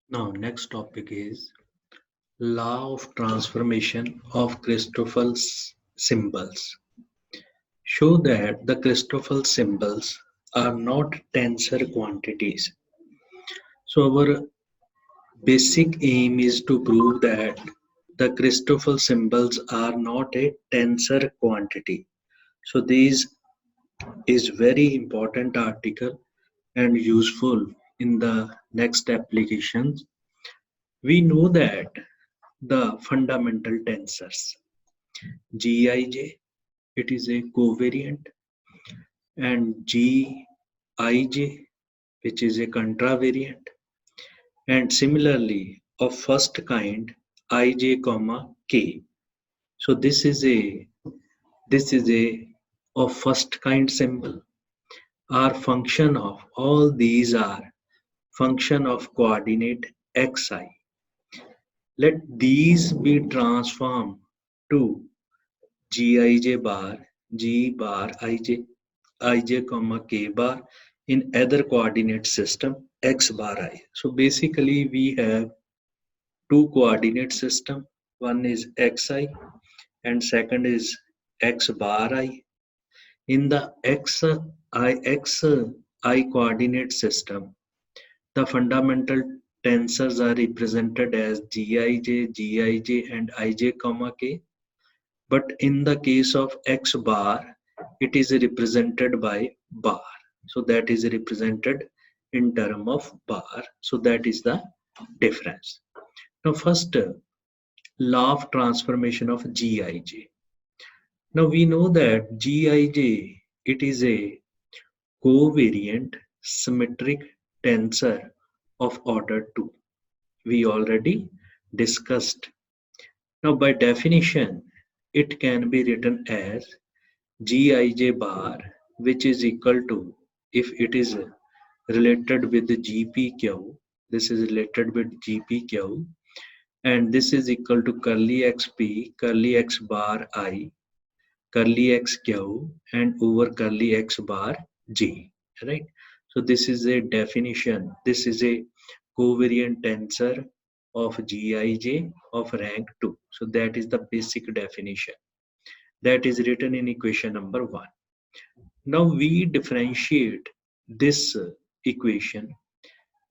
Now, next topic is law of transformation of Christoffel symbols. Show that the Christoffel symbols are not tensor quantities. So, our basic aim is to prove that the Christoffel symbols are not a tensor quantity. So, this is very important article and useful in the next applications. We know that the fundamental tensors Gij, it is a covariant, and Gij, which is a contravariant, and similarly of first kind Ij, comma k. So this is a of first kind symbol are function of all these are function of coordinate xi. Let these be transformed to Gij bar, G bar Ij comma K bar in other coordinate system X bar I. So basically we have two coordinate system. One is Xi and second is X bar I. In the Xi coordinate system, the fundamental tensors are represented as Gij, and Ij comma K. But in the case of X bar, it is represented by bar. So that is represented in term of bar. So that is the difference. Now first, law of transformation of Gij. Now we know that Gij, it is a covariant symmetric tensor of order 2. We already discussed. Now by definition, it can be written as Gij bar, which is equal to, if it is related with the GPQ, this is related with GPQ, and this is equal to curly XP, curly X bar I, curly XQ, and over curly X bar J, right? So this is a definition. This is a covariant tensor of Gij of rank 2. So that is the basic definition. That is written in equation number 1. Now we differentiate this equation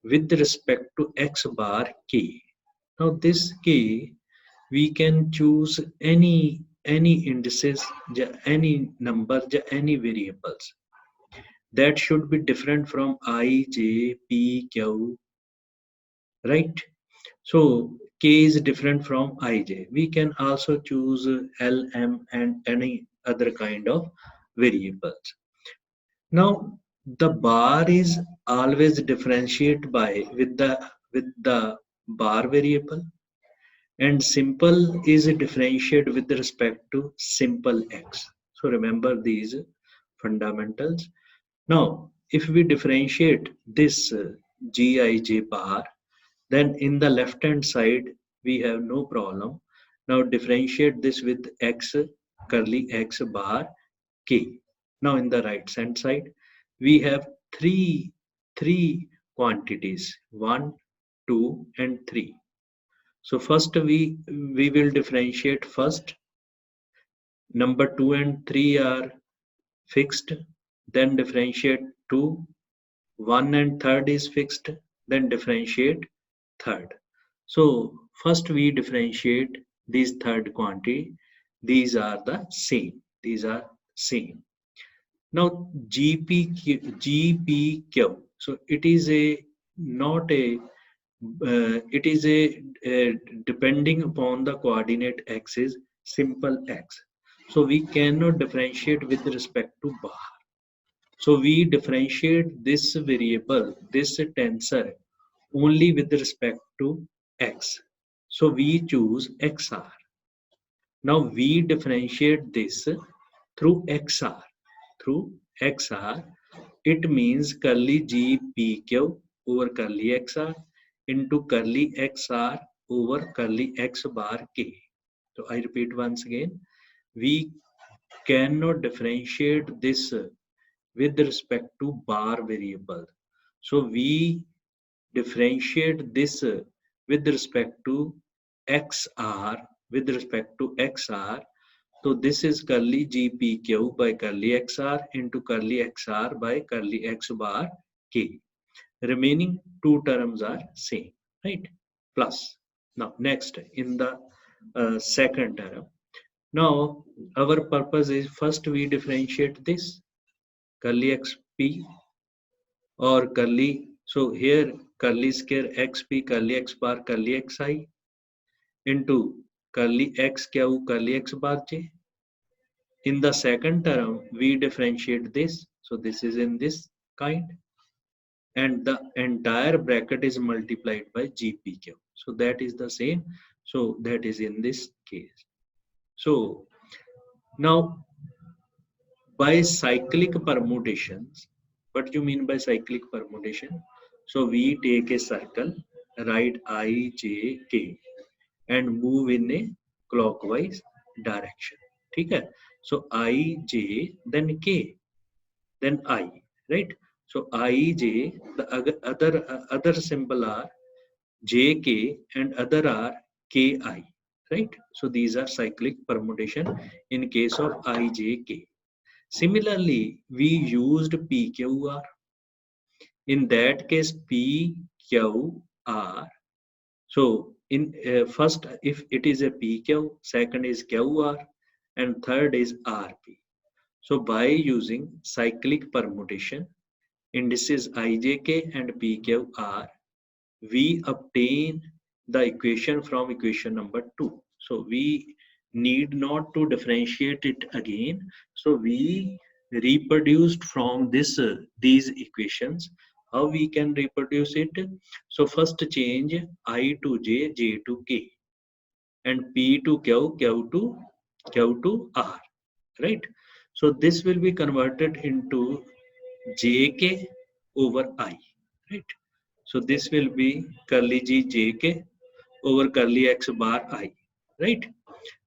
with respect to x bar k. Now this k, we can choose any indices, any number, any variables that should be different from I, J, P, Q, right? So k is different from ij. We can also choose L, M, and any other kind of variables. Now the bar is always differentiate by with the bar variable, and simple is differentiate with respect to simple x. So remember these fundamentals. Now if we differentiate this Gij bar, then in the left hand side we have no problem. Now differentiate this with x curly x bar k. Now in the right hand side we have three quantities, 1, 2, and 3. So first we will differentiate first. Number 2 and 3 are fixed, then differentiate 2. 1 and third is fixed, then differentiate third. So first we differentiate these third quantity. These are the same. These are same. Now GPQ. So it is a not a it is a depending upon the coordinate axis simple x. So we cannot differentiate with respect to bar. So we differentiate this variable, this tensor, only with respect to x. So we choose xr. Now we differentiate this through xr. Through xr, it means curly GPQ over curly xr into curly xr over curly x bar k. So I repeat once again, we cannot differentiate this with respect to bar variable. So we differentiate this with respect to xr, with respect to xr, so this is curly gpq by curly xr into curly xr by curly x bar k. Remaining two terms are same, right? Plus. Now next in the second term. Now our purpose is first we differentiate this curly xp or curly. So here curly square xp curly x bar curly xi into curly xq curly x bar j. In the second term we differentiate this. So this is in this kind, and the entire bracket is multiplied by GPQ. So that is the same. So that is in this case. So now by cyclic permutations, what do you mean by cyclic permutation? So we take a circle, write I, J, K and move in a clockwise direction. Okay? So I, J, then K, then I, right? So I, J, the other symbol are JK and other are KI, right? So these are cyclic permutation in case of IJK. Similarly, we used PQR. In that case, PQR. So in first, if it is a PQ, second is QR, and third is RP. So by using cyclic permutation, indices IJK and PQR, we obtain the equation from equation number 2. So we need not to differentiate it again. So we reproduced from this these equations. How we can reproduce it? So first change I to J, J to K, and P to Q, Q to R, right? So this will be converted into JK over I, right? So this will be curly G JK over curly X bar I, right?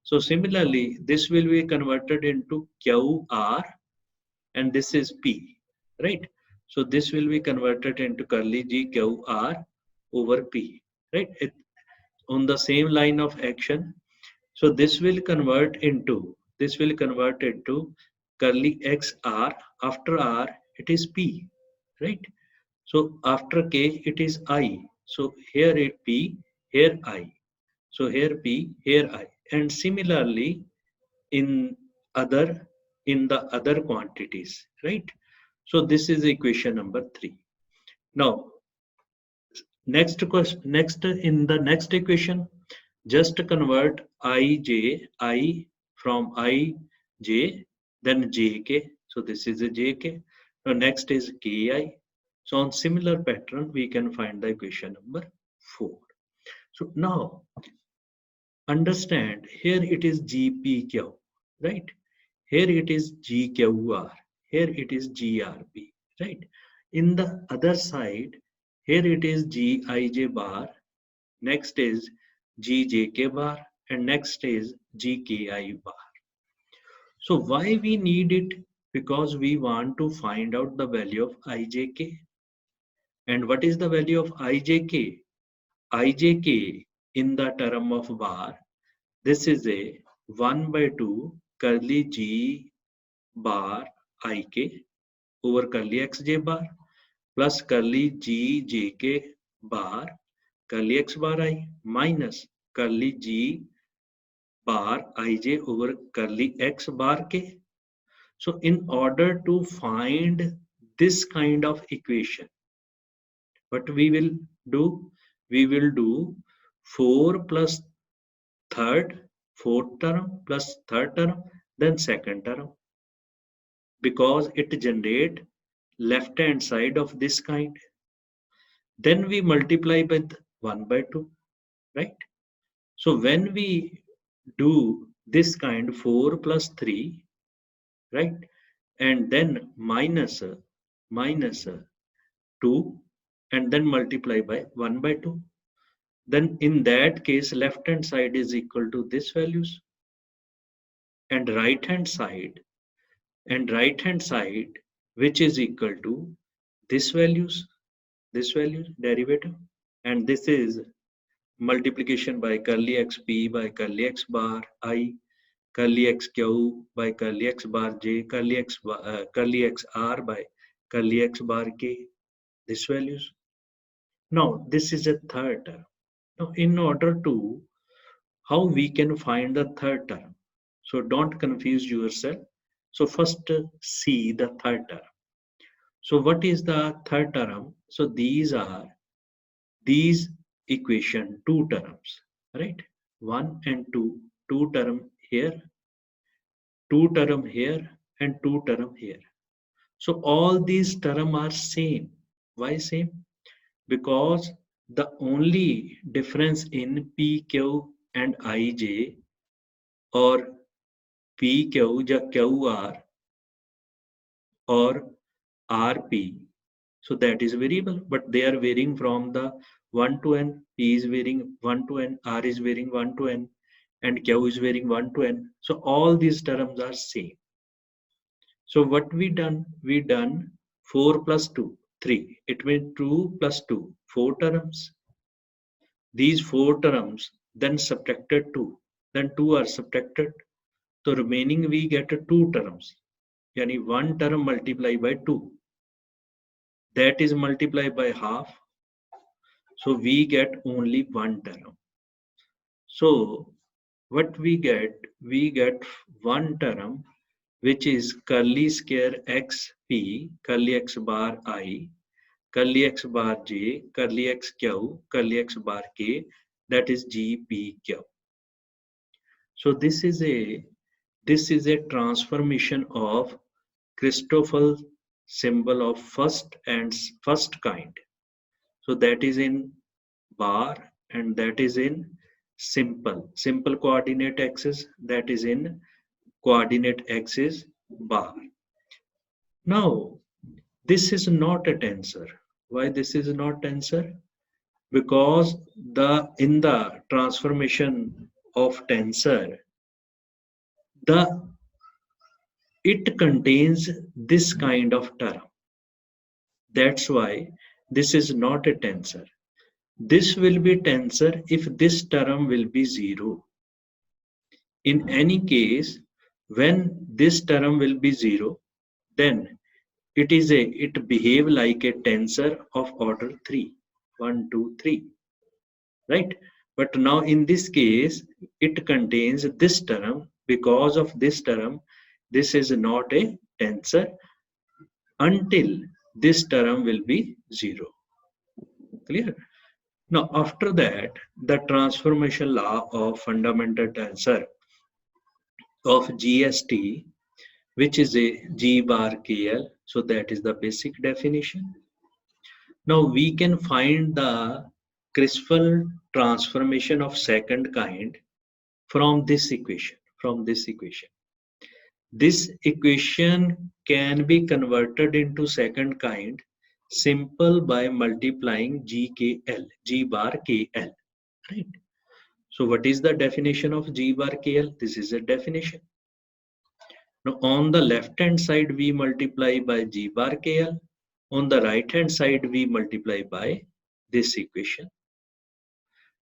So similarly, this will be converted into QR and this is P, right? So this will be converted into curly G QR over P, right? On the same line of action. So this will convert into curly X R. After R, it is P, right? So after K, it is I. So here it P, here I. So here P, here I. And similarly in other in the other quantities, right? So this is equation number 3. Now next question, next in the next equation, just convert I from ij, then jk. So this is a jk. Now next is ki. So on similar pattern, we can find the equation number 4. So now understand here it is GPQ, right? Here it is GQR. Here it is GRP, right? In the other side, here it is GIJ bar. Next is GJK bar and next is GKI bar. So why we need it? Because we want to find out the value of IJK. And what is the value of IJK? IJK in the term of bar, this is a 1 by 2 curly G bar IK over curly XJ bar plus curly G JK bar curly X bar I minus curly G bar ij over curly x bar k. So in order to find this kind of equation, what we will do? We will do 4 plus fourth term plus third term, then second term, because it generate left hand side of this kind. Then we multiply with 1 by 2, right? So when we do this kind 4 plus 3, right? And then minus 2 and then multiply by 1 by 2. Then in that case, left hand side is equal to this values and right hand side which is equal to this values. this value derivative, and this is multiplication by curly x p by curly x bar I, curly x q by curly x bar j, curly x r by curly x bar k, this values. Now this is a third term. Now in order to, how we can find the third term? So don't confuse yourself. So first see the third term. So what is the third term? So these are these equation two terms, right? One and two term here, two term here, and two term here. So all these term are same. Why same? Because the only difference in PQ and IJ or PQ या QR or RP, so that is variable, but they are varying from the 1 to n, P is varying 1 to n, R is varying 1 to n, and Q is varying 1 to n. So all these terms are same. So what we done? We done 4 plus 2, 3. It means 2 plus 2, 4 terms. These 4 terms then subtracted 2. Then 2 are subtracted. So remaining we get 2 terms. Yani 1 term multiplied by 2. That is multiplied by half. So we get only 1 term. So what we get? We get 1 term which is curly square x p, curly x bar I, curly x bar j, curly x q, curly x bar k, that is gpq. So this is a transformation of Christoffel symbol of first kind. So that is in bar and that is in simple coordinate axis, that is in coordinate axis bar. Now this is not a tensor. Why this is not tensor? Because in the transformation of tensor, the it contains this kind of term. That's why this is not a tensor. This will be tensor if this term will be 0. In any case, when this term will be 0, then it behave like a tensor of order 3, 1, 2, 3, right? But now in this case, it contains this term. Because of this term, this is not a tensor until this term will be 0. Clear? Now, after that, the transformation law of fundamental tensor of GST, which is a G bar KL. So that is the basic definition. Now we can find the Criswell transformation of second kind from this equation. This equation can be converted into second kind simple by multiplying G bar KL, right? So what is the definition of G bar KL? This is a definition. Now on the left hand side we multiply by G bar KL. On the right hand side we multiply by this equation.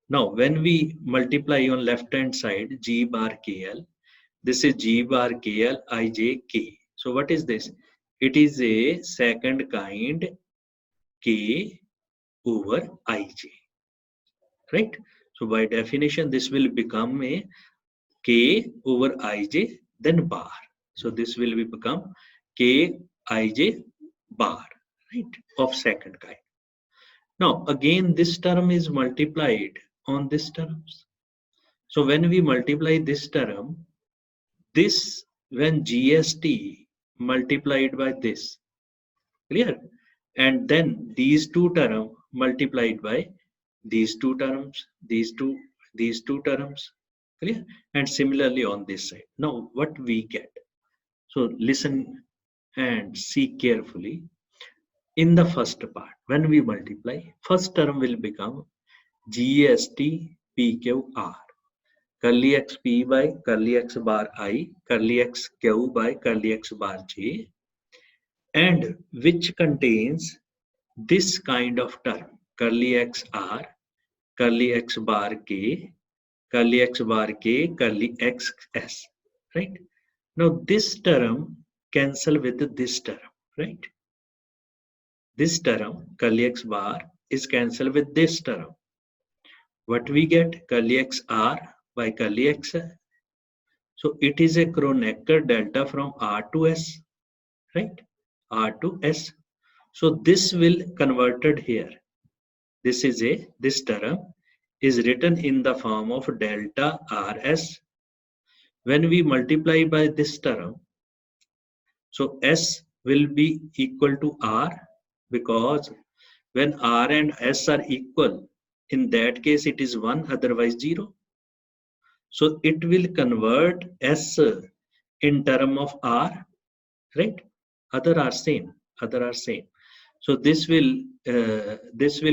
Now when we multiply on left hand side G bar KL, this is G bar KL IJK. So what is this? It is a second kind K over IJ, right? So by definition this will become a K over IJ then bar. So this will become K IJ bar, right, of second kind. Now again this term is multiplied on this terms. So when we multiply this term, this when GST multiplied by this, clear? And then these two terms multiplied by these two terms, these two terms, clear? And similarly on this side. Now what we get? So listen and see carefully. In the first part, when we multiply, first term will become GST PQR. Curly x p by curly x bar I, curly x q by curly x bar j, and which contains this kind of term, curly x r, curly x bar k, curly x bar k, curly x s, right? Now this term cancel with this term, right? This term, curly x bar, is cancelled with this term. What we get? Curly x r by curly x. So it is a Kronecker delta from R to S, right? R to S. So this will converted here. This term is written in the form of delta RS. When we multiply by this term, so S will be equal to R, because when R and S are equal, in that case it is 1, otherwise 0. So it will convert S in term of R, right? Other are same. So this will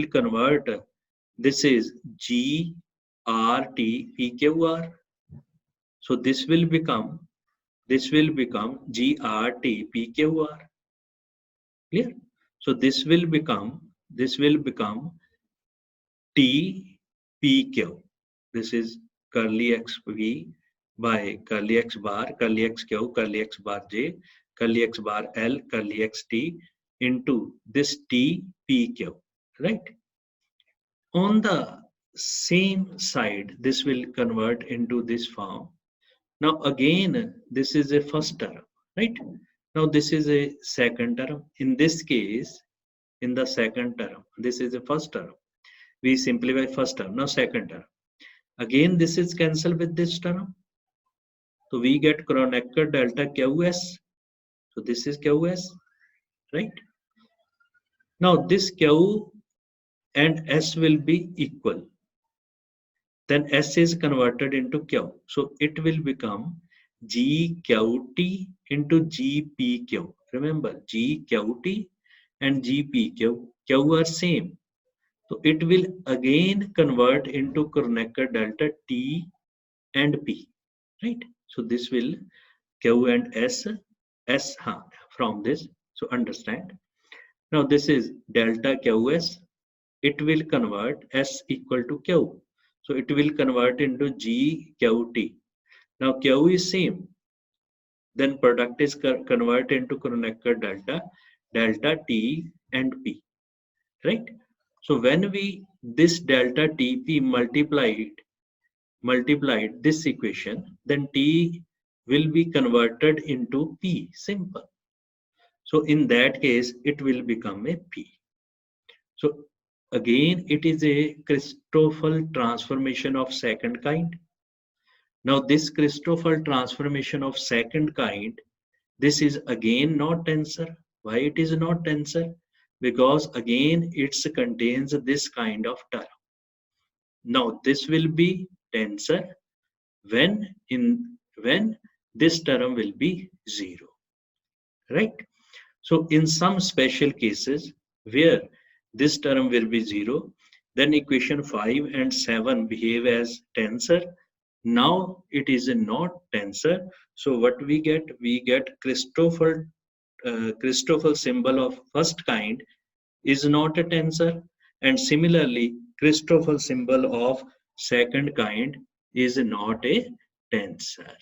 convert. This is G R T P Q R. So this will become G R T P Q R. Clear? So this will become T P Q. This is curly x v by curly x bar, curly x q, curly x bar j, curly x bar l, curly x t into this T P Q, right? On the same side, this will convert into this form. Now again, this is a first term, right? Now this is a second term. In this case, in the second term, this is the first term. We simplify first term, now second term. Again, this is cancelled with this term. So we get Kronecker delta QS. So this is QS, right? Now this Q and S will be equal. Then S is converted into Q. So it will become GQT into GPQ. Remember, GQT and GPQ, Q are same. So it will again convert into Kronecker delta T and P, right? So this will Q and S from this. So understand. Now this is delta QS. It will convert S equal to Q. So it will convert into GQT. Now Q is same. Then product is converted into Kronecker delta T and P, right? So when we this delta TP multiplied this equation, then T will be converted into P, simple. So in that case, it will become a P. So again, it is a Christoffel transformation of second kind. Now this Christoffel transformation of second kind, this is again not tensor. Why it is not tensor? Because again it contains this kind of term. Now this will be tensor when this term will be 0, right? So in some special cases where this term will be 0, then equation 5 and 7 behave as tensor. Now it is not tensor. So what we get? We get Christoffel symbol of first kind is not a tensor, and similarly Christoffel symbol of second kind is not a tensor.